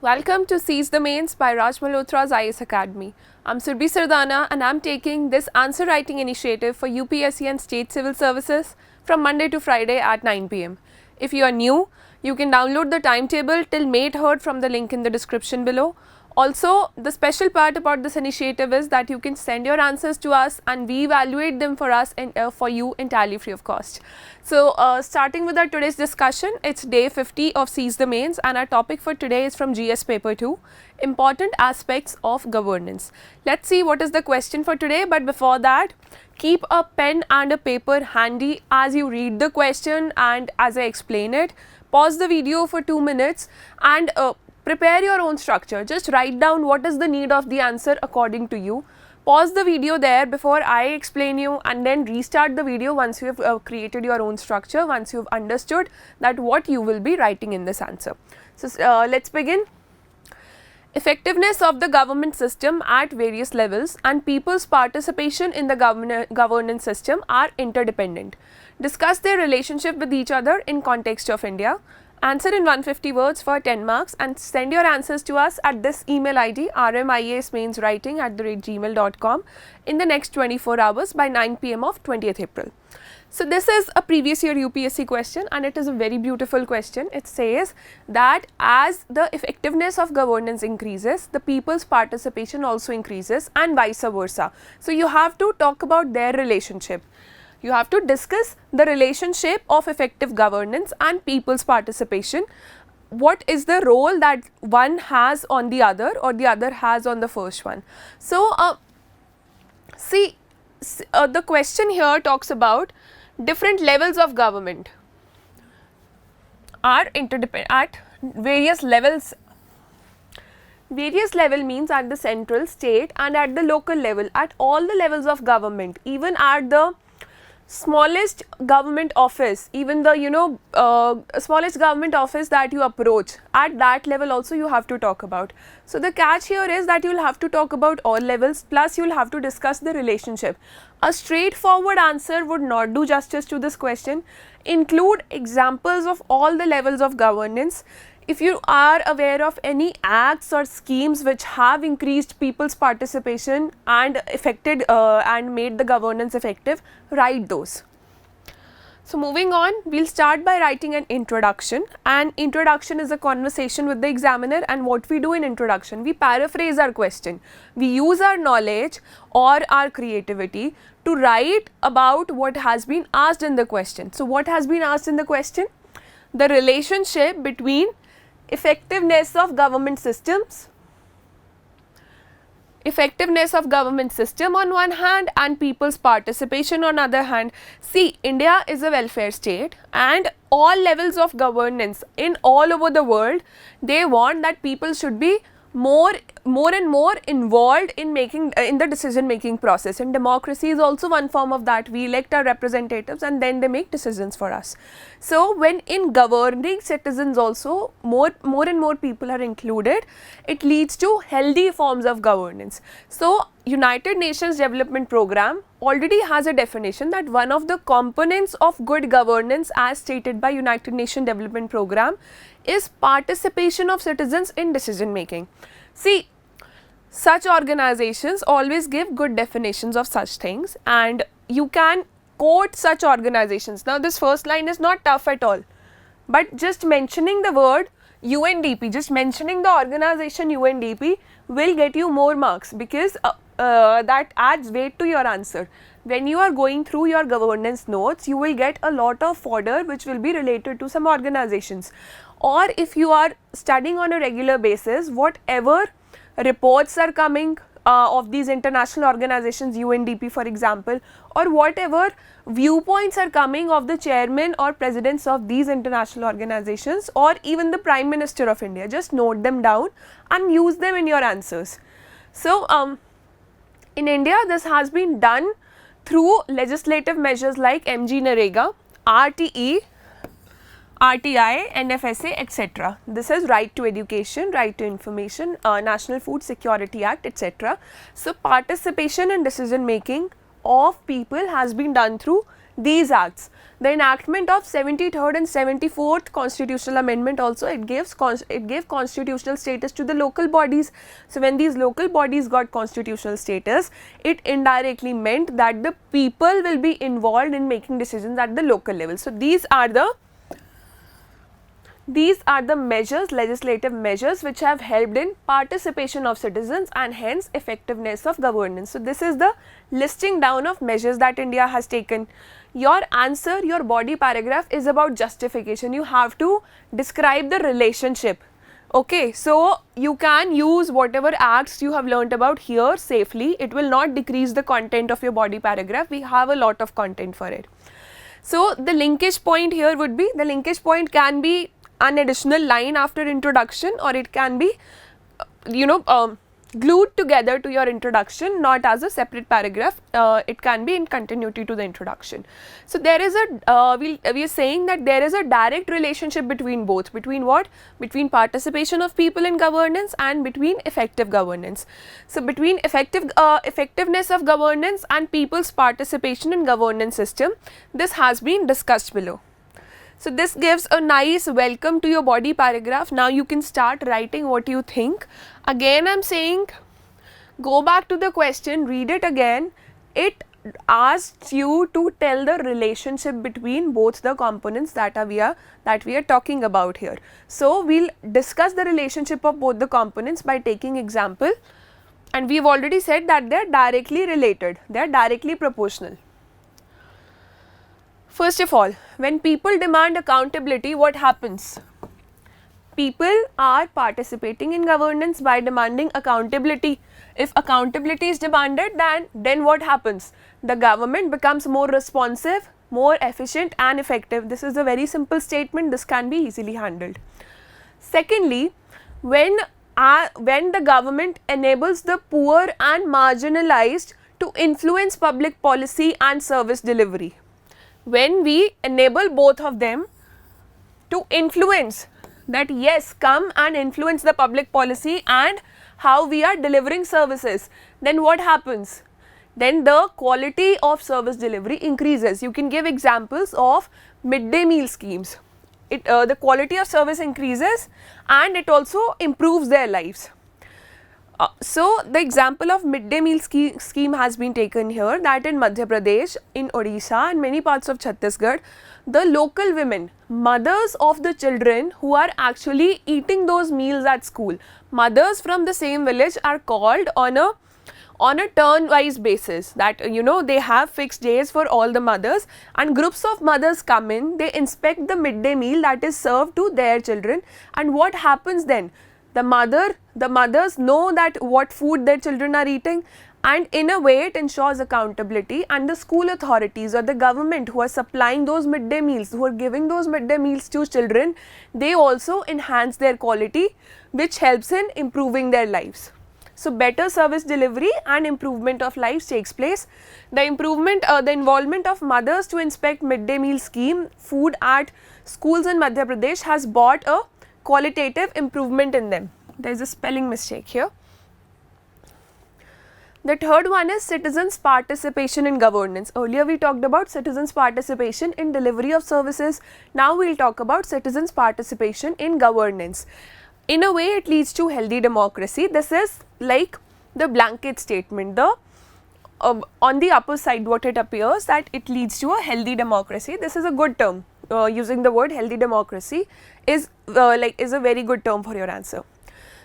Welcome to Seize the Mains by Malhotra's IAS Academy. I'm Surbhi Sardana and I'm taking this answer writing initiative for UPSC and State Civil Services from Monday to Friday at 9 pm. If you are new, you can download the timetable till May 3rd from the link in the description below. Also, the special part about this initiative is that you can send your answers to us and we evaluate them for us and for you entirely free of cost. So, starting with our today's discussion, it's day 50 of Seize the Mains and our topic for today is from GS paper 2, important aspects of governance. Let's see what is the question for today, but before that, keep a pen and a paper handy as you read the question and as I explain it. Pause the video for 2 minutes and prepare your own structure. Just write down what is the need of the answer according to you. Pause the video there before I explain you and then restart the video once you have created your own structure, once you have understood that what you will be writing in this answer. So, let's begin. Effectiveness of the government system at various levels and people's participation in the governance system are interdependent. Discuss their relationship with each other in context of India. Answer in 150 words for 10 marks and send your answers to us at this email ID rmiasmainswriting@gmail.com in the next 24 hours by 9 pm of 20th April. So, this is a previous year UPSC question and it is a very beautiful question. It says that as the effectiveness of governance increases, the people's participation also increases and vice versa. So, you have to talk about their relationship. You have to discuss the relationship of effective governance and people's participation. What is the role that one has on the other or the other has on the first one. So, the question here talks about different levels of government are interdependent at various levels. Various level means at the central, state and at the local level, at all the levels of government, even at the smallest government office, even the smallest government office that you approach, at that level also you have to talk about. So, the catch here is that you will have to talk about all levels plus you will have to discuss the relationship. A straightforward answer would not do justice to this question. Include examples of all the levels of governance. If you are aware of any acts or schemes which have increased people's participation and affected and made the governance effective, write those. So, moving on, we will start by writing an introduction. An introduction is a conversation with the examiner, and what we do in introduction, we paraphrase our question. We use our knowledge or our creativity to write about what has been asked in the question. So, what has been asked in the question? The relationship between effectiveness of government systems, effectiveness of government system on one hand and people's participation on other hand. See, India is a welfare state and all levels of governance in all over the world, they want that people should be more and more involved in making in the decision making process, and democracy is also one form of that. We elect our representatives and then they make decisions for us. So, when in governing citizens also more and more people are included, it leads to healthy forms of governance. So, United Nations Development Program already has a definition that one of the components of good governance as stated by United Nations Development Program is participation of citizens in decision making. See, such organizations always give good definitions of such things and you can quote such organizations. Now, this first line is not tough at all, but just mentioning the word UNDP, just mentioning the organization UNDP will get you more marks because that adds weight to your answer. When you are going through your governance notes, you will get a lot of fodder which will be related to some organizations. Or if you are studying on a regular basis, whatever reports are coming of these international organizations, UNDP for example, or whatever viewpoints are coming of the chairman or presidents of these international organizations or even the Prime Minister of India, just note them down and use them in your answers. So, in India, this has been done through legislative measures like MG Narega, RTE, RTI, NFSA, etc. This is right to education, right to information, National Food Security Act, etc. So, participation in decision making of people has been done through these acts. The enactment of 73rd and 74th constitutional amendment also, it gave constitutional status to the local bodies. So when these local bodies got constitutional status, it indirectly meant that the people will be involved in making decisions at the local level. So these are the measures, legislative measures, which have helped in participation of citizens and hence effectiveness of governance. So this is the listing down of measures that India has taken. Your answer, your body paragraph is about justification. You have to describe the relationship. Okay, so you can use whatever acts you have learnt about here safely. It will not decrease the content of your body paragraph. We have a lot of content for it. So the linkage point here would be, the linkage point can be an additional line after introduction, or it can be glued together to your introduction, not as a separate paragraph. It can be in continuity to the introduction. So there is a we are saying that there is a direct relationship between both, between what? Between participation of people in governance and between effective governance. So between effectiveness of governance and people's participation in governance system, this has been discussed below. So this gives a nice welcome to your body paragraph. Now you can start writing what you think. Again I am saying, go back to the question, read it again. It asks you to tell the relationship between both the components that we are talking about here. So we'll discuss the relationship of both the components by taking example, and we've already said that they are directly related, they are directly proportional. First of all, when people demand accountability, what happens? People are participating in governance by demanding accountability. If accountability is demanded, then what happens? The government becomes more responsive, more efficient and effective. This is a very simple statement. This can be easily handled. Secondly, when the government enables the poor and marginalized to influence public policy and service delivery. When we enable both of them to influence, that yes, come and influence the public policy and how we are delivering services, then what happens? Then the quality of service delivery increases. You can give examples of midday meal schemes. The quality of service increases and it also improves their lives. So the example of midday meal scheme has been taken here, that in Madhya Pradesh, in Odisha and many parts of Chhattisgarh, the local women, mothers of the children who are actually eating those meals at school, mothers from the same village are called on a turn-wise basis, that they have fixed days for all the mothers, and groups of mothers come in, they inspect the midday meal that is served to their children, and what happens then? The mothers know that what food their children are eating, and in a way it ensures accountability, and the school authorities or the government who are supplying those midday meals, who are giving those midday meals to children, they also enhance their quality, which helps in improving their lives. So better service delivery and improvement of lives takes place. The involvement of mothers to inspect midday meal scheme food at schools in Madhya Pradesh has brought a qualitative improvement in them. There is a spelling mistake here. The third one is citizens' participation in governance. Earlier we talked about citizens' participation in delivery of services. Now we will talk about citizens' participation in governance. In a way it leads to healthy democracy. This is like the blanket statement. On the upper side what it appears, that it leads to a healthy democracy. This is a good term. Using the word healthy democracy is a very good term for your answer.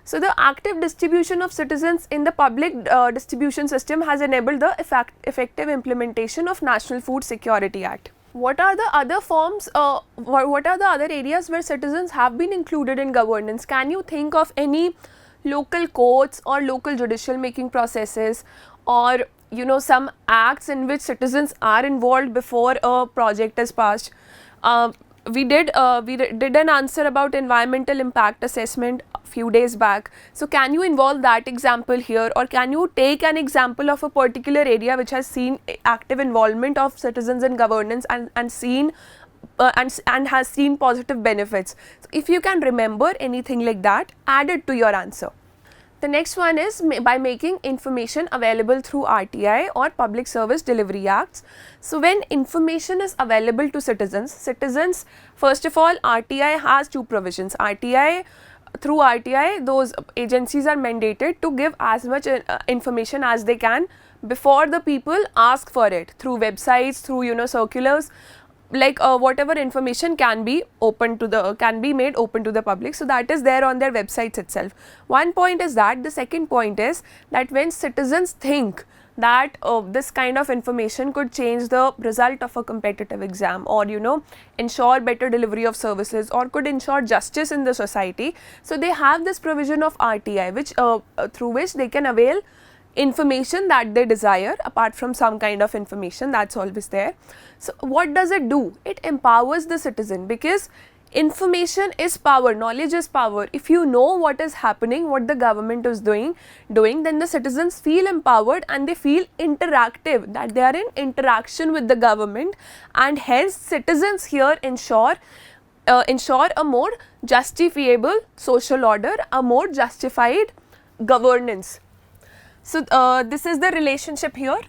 So the active distribution of citizens in the public distribution system has enabled the effective implementation of National Food Security Act. What are the other forms, what are the other areas where citizens have been included in governance? Can you think of any local courts or local judicial making processes, or some acts in which citizens are involved before a project is passed? We did an answer about environmental impact assessment a few days back. So can you involve that example here, or can you take an example of a particular area which has seen active involvement of citizens in governance and has seen positive benefits? So if you can remember anything like that, add it to your answer. The next one is by making information available through RTI or Public Service Delivery Acts. So when information is available to citizens, first of all, RTI has two provisions. Through RTI, those agencies are mandated to give as much information as they can before the people ask for it, through websites, through circulars, like whatever information can be made open to the public. So that is there on their websites itself. One point is that. The second point is that when citizens think that this kind of information could change the result of a competitive exam, or ensure better delivery of services, or could ensure justice in the society, so they have this provision of RTI, which through which they can avail information that they desire apart from some kind of information that's always there. So what does it do? It empowers the citizen, because information is power, knowledge is power. If you know what is happening, what the government is doing, then the citizens feel empowered and they feel interactive, that they are in interaction with the government, and hence citizens here ensure a more justifiable social order, a more justified governance. So this is the relationship here.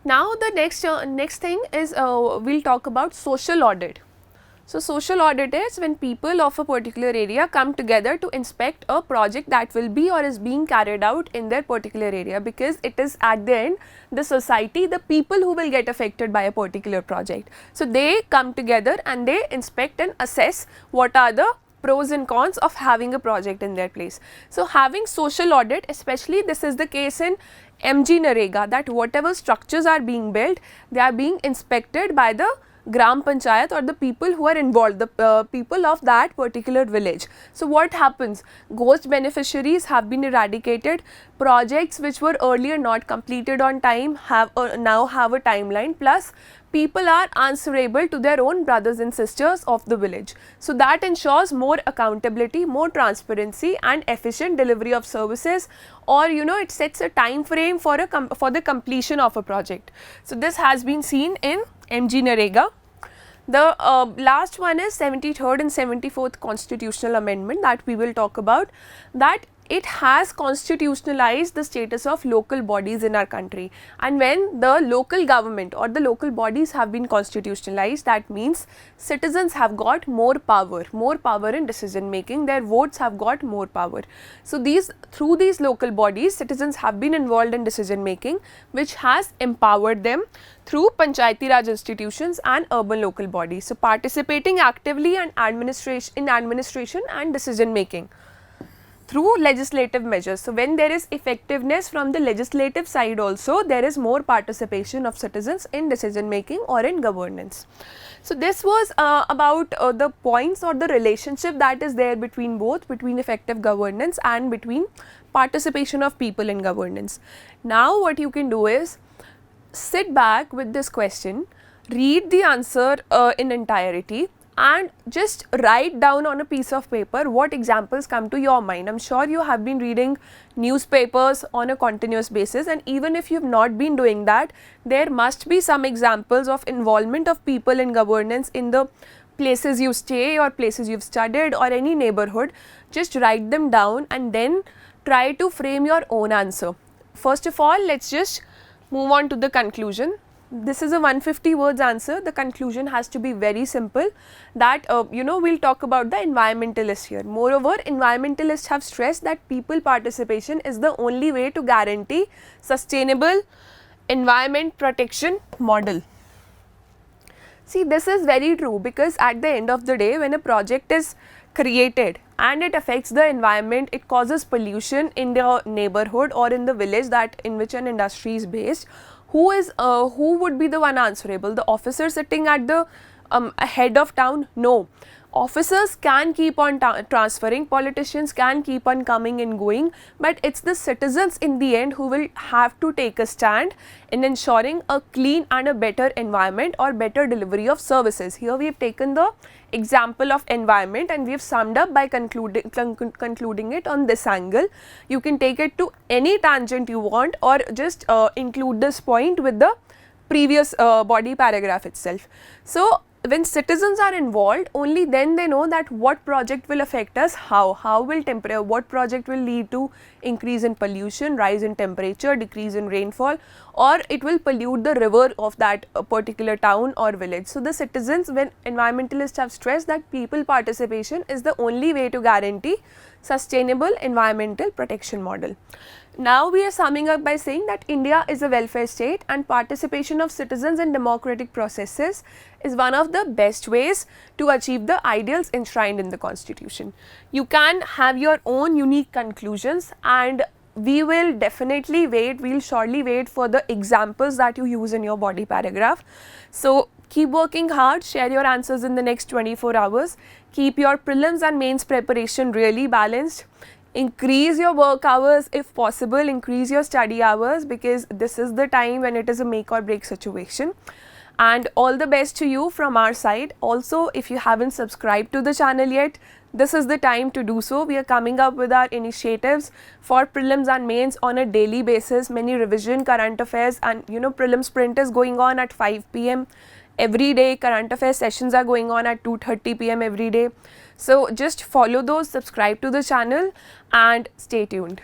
Now the next thing is we'll talk about social audit. So social audit is when people of a particular area come together to inspect a project that will be or is being carried out in their particular area, because it is at the end the society, the people who will get affected by a particular project. So they come together and they inspect and assess what are the pros and cons of having a project in their place. So having social audit, especially this is the case in MG that whatever structures are being built, they are being inspected by the Gram Panchayat or the people who are involved, the people of that particular village. So what happens? Ghost beneficiaries have been eradicated. Projects which were earlier not completed on time now have a timeline, plus people are answerable to their own brothers and sisters of the village. So that ensures more accountability, more transparency and efficient delivery of services, or it sets a time frame for the completion of a project. So this has been seen in MG Narega. The last one is 73rd and 74th constitutional amendment that we will talk about, that it has constitutionalized the status of local bodies in our country. And when the local government or the local bodies have been constitutionalized, that means citizens have got more power in decision making, their votes have got more power. So through these local bodies, citizens have been involved in decision making, which has empowered them through Panchayati Raj institutions and urban local bodies. So participating actively in administration and decision making through legislative measures. So when there is effectiveness from the legislative side also, there is more participation of citizens in decision making or in governance. So this was about the points or the relationship that is there between effective governance and between participation of people in governance. Now what you can do is sit back with this question, read the answer in entirety, and just write down on a piece of paper what examples come to your mind. I'm sure you have been reading newspapers on a continuous basis, and even if you have not been doing that, there must be some examples of involvement of people in governance in the places you stay or places you've studied or any neighborhood. Just write them down and then try to frame your own answer. First of all, let's just move on to the conclusion. This is a 150 words answer. The conclusion has to be very simple, that we'll talk about the environmentalists here. Moreover, environmentalists have stressed that people participation is the only way to guarantee sustainable environment protection model. See, this is very true, because at the end of the day, when a project is created and it affects the environment, it causes pollution in the neighborhood or in the village that in which an industry is based, who would be the one answerable? The officer sitting at the head of town? No. Officers can keep on transferring, politicians can keep on coming and going, but it's the citizens in the end who will have to take a stand in ensuring a clean and a better environment or better delivery of services. Here we have taken the example of environment and we have summed up by concluding it on this angle. You can take it to any tangent you want, or just include this point with the previous body paragraph itself. So when citizens are involved, only then they know that what project will affect us, how will temperature, what project will lead to increase in pollution, rise in temperature, decrease in rainfall, or it will pollute the river of that particular town or village. So the citizens, when environmentalists have stressed that people participation is the only way to guarantee sustainable environmental protection model. Now we are summing up by saying that India is a welfare state and participation of citizens in democratic processes is one of the best ways to achieve the ideals enshrined in the constitution. You can have your own unique conclusions, and we will definitely wait, we will surely wait for the examples that you use in your body paragraph. So keep working hard, share your answers in the next 24 hours, keep your prelims and mains preparation really balanced. Increase your work hours if possible, increase your study hours, because this is the time when it is a make or break situation. And all the best to you from our side. Also, if you haven't subscribed to the channel yet, this is the time to do so. We are coming up with our initiatives for prelims and mains on a daily basis, many revision, current affairs, and prelim sprint is going on at 5 p.m. every day. Current affairs sessions are going on at 2:30 p.m. every day. So just follow those, subscribe to the channel and stay tuned.